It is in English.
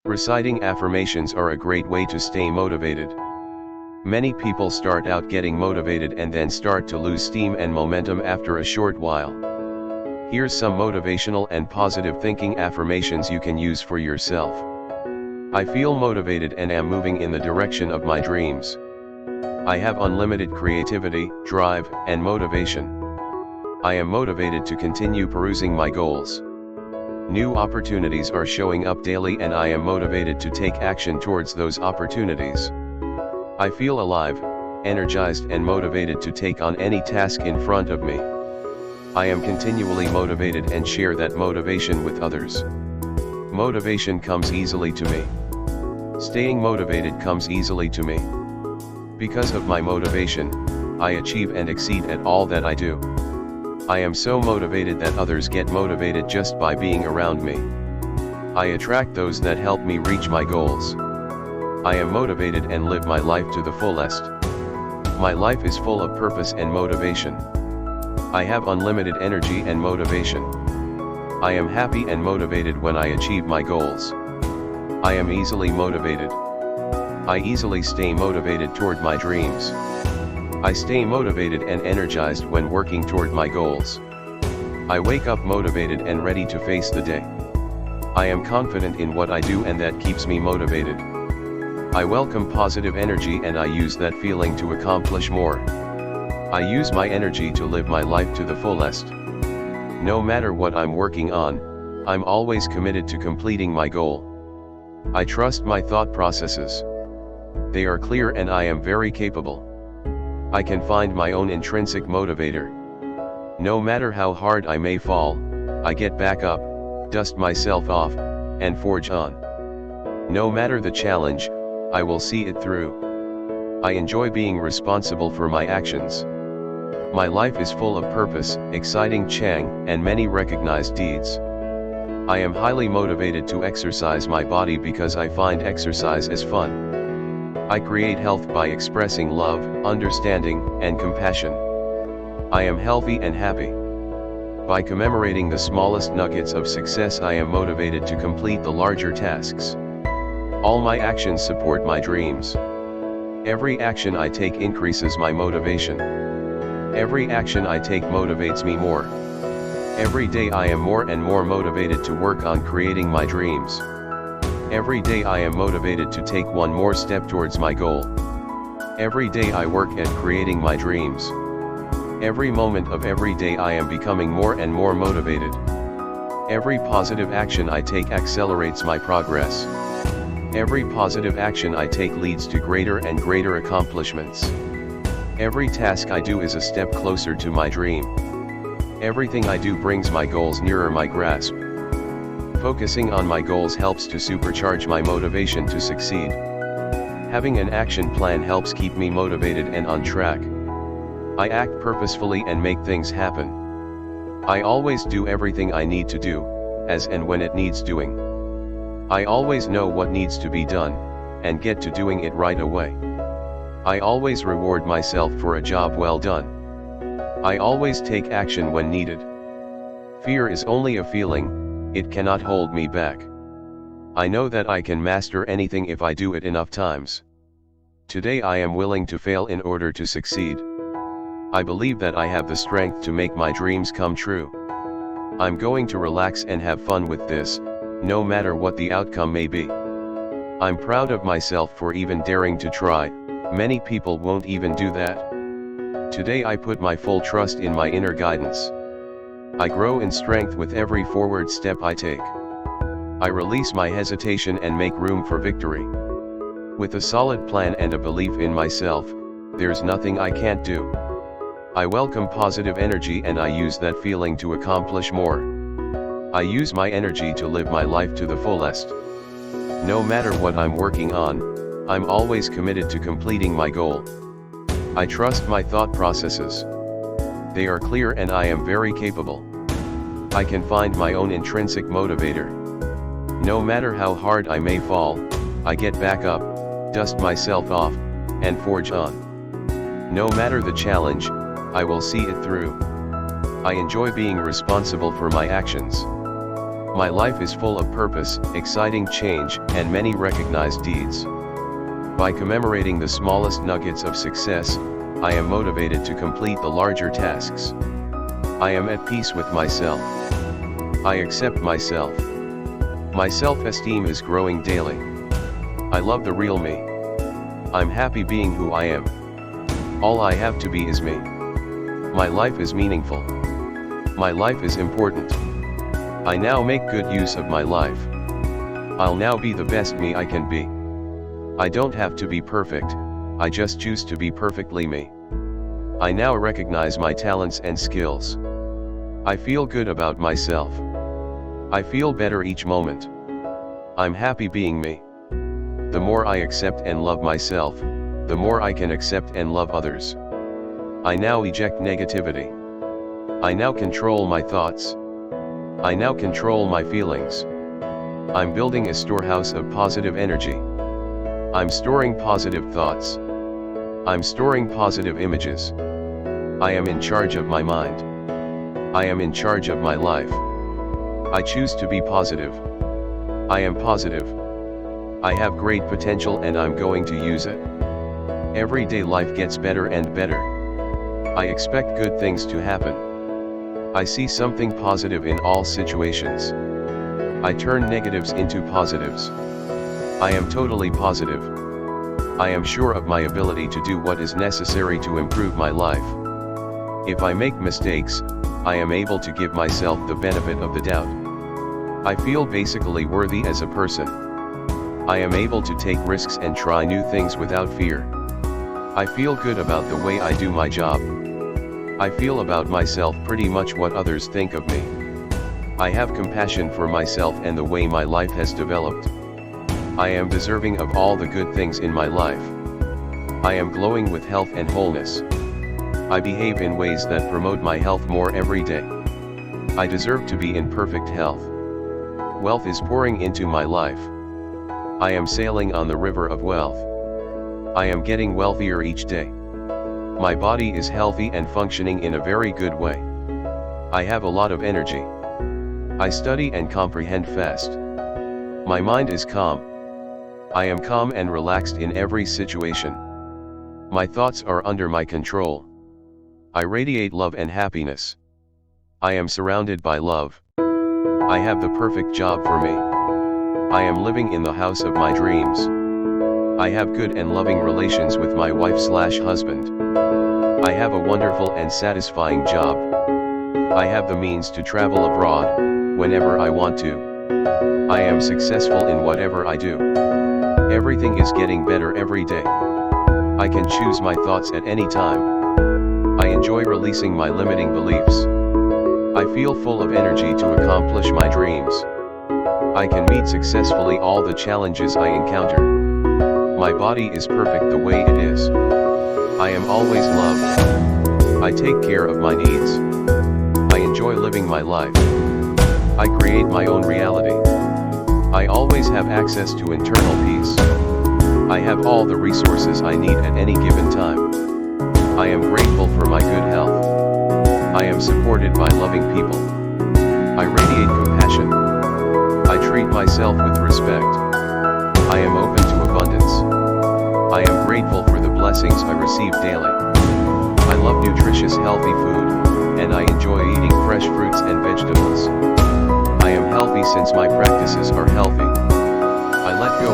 Reciting affirmations are a great way to stay motivated. Many people start out getting motivated and then start to lose steam and momentum after a short while. Here's some motivational and positive thinking affirmations you can use for yourself. I feel motivated and am moving in the direction of my dreams. I have unlimited creativity, drive, and motivation. I am motivated to continue perusing my goals. New opportunities are showing up daily and I am motivated to take action towards those opportunities. I feel alive, energized and motivated to take on any task in front of me. I am continually motivated and share that motivation with others. Motivation comes easily to me. Staying motivated comes easily to me. Because of my motivation, I achieve and exceed at all that I do. I am so motivated that others get motivated just by being around me. I attract those that help me reach my goals. I am motivated and live my life to the fullest. My life is full of purpose and motivation. I have unlimited energy and motivation. I am happy and motivated when I achieve my goals. I am easily motivated. I easily stay motivated toward my dreams. I stay motivated and energized when working toward my goals. I wake up motivated and ready to face the day. I am confident in what I do and that keeps me motivated. I welcome positive energy and I use that feeling to accomplish more. I use my energy to live my life to the fullest. No matter what I'm working on, I'm always committed to completing my goal. I trust my thought processes. They are clear and I am very capable. I can find my own intrinsic motivator. No matter how hard I may fall, I get back up, dust myself off, and forge on. No matter the challenge, I will see it through. I enjoy being responsible for my actions. My life is full of purpose, exciting chang, and many recognized deeds. I am highly motivated to exercise my body because I find exercise as fun. I create health by expressing love, understanding, and compassion. I am healthy and happy. By commemorating the smallest nuggets of success, I am motivated to complete the larger tasks. All my actions support my dreams. Every action I take increases my motivation. Every action I take motivates me more. Every day I am more and more motivated to work on creating my dreams. Every day I am motivated to take one more step towards my goal. Every day I work at creating my dreams. Every moment of every day I am becoming more and more motivated. Every positive action I take accelerates my progress. Every positive action I take leads to greater and greater accomplishments. Every task I do is a step closer to my dream. Everything I do brings my goals nearer my grasp. Focusing on my goals helps to supercharge my motivation to succeed. Having an action plan helps keep me motivated and on track. I act purposefully and make things happen. I always do everything I need to do, as and when it needs doing. I always know what needs to be done, and get to doing it right away. I always reward myself for a job well done. I always take action when needed. Fear is only a feeling. It cannot hold me back. I know that I can master anything if I do it enough times. Today I am willing to fail in order to succeed. I believe that I have the strength to make my dreams come true. I'm going to relax and have fun with this, no matter what the outcome may be. I'm proud of myself for even daring to try. Many people won't even do that. Today I put my full trust in my inner guidance. I grow in strength with every forward step I take. I release my hesitation and make room for victory. With a solid plan and a belief in myself, there's nothing I can't do. I welcome positive energy and I use that feeling to accomplish more. I use my energy to live my life to the fullest. No matter what I'm working on, I'm always committed to completing my goal. I trust my thought processes. They are clear and I am very capable. I can find my own intrinsic motivator. No matter how hard I may fall, I get back up, dust myself off, and forge on. No matter the challenge, I will see it through. I enjoy being responsible for my actions. My life is full of purpose, exciting change, and many recognized deeds. By commemorating the smallest nuggets of success, I am motivated to complete the larger tasks. I am at peace with myself. I accept myself. My self-esteem is growing daily. I love the real me. I'm happy being who I am. All I have to be is me. My life is meaningful. My life is important. I now make good use of my life. I'll now be the best me I can be. I don't have to be perfect, I just choose to be perfectly me. I now recognize my talents and skills. I feel good about myself. I feel better each moment. I'm happy being me. The more I accept and love myself, the more I can accept and love others. I now eject negativity. I now control my thoughts. I now control my feelings. I'm building a storehouse of positive energy. I'm storing positive thoughts. I'm storing positive images. I am in charge of my mind. I am in charge of my life. I choose to be positive. I am positive. I have great potential and I'm going to use it. Everyday life gets better and better. I expect good things to happen. I see something positive in all situations. I turn negatives into positives. I am totally positive. I am sure of my ability to do what is necessary to improve my life. If I make mistakes, I am able to give myself the benefit of the doubt. I feel basically worthy as a person. I am able to take risks and try new things without fear. I feel good about the way I do my job. I feel about myself pretty much what others think of me. I have compassion for myself and the way my life has developed. I am deserving of all the good things in my life. I am glowing with health and wholeness. I behave in ways that promote my health more every day. I deserve to be in perfect health. Wealth is pouring into my life. I am sailing on the river of wealth. I am getting wealthier each day. My body is healthy and functioning in a very good way. I have a lot of energy. I study and comprehend fast. My mind is calm. I am calm and relaxed in every situation. My thoughts are under my control. I radiate love and happiness. I am surrounded by love. I have the perfect job for me. I am living in the house of my dreams. I have good and loving relations with my wife/husband. I have a wonderful and satisfying job. I have the means to travel abroad, whenever I want to. I am successful in whatever I do. Everything is getting better every day. I can choose my thoughts at any time. I enjoy releasing my limiting beliefs. I feel full of energy to accomplish my dreams. I can meet successfully all the challenges I encounter. My body is perfect the way it is. I am always loved. I take care of my needs. I enjoy living my life. I create my own reality. I always have access to internal peace. I have all the resources I need at any given time. I am grateful for my good health. I am supported by loving people. I radiate compassion. I treat myself with respect. I am open to abundance. I am grateful for the blessings I receive daily. I love nutritious healthy food, and I enjoy eating fresh fruits and vegetables. I am healthy since my practices are healthy. I let go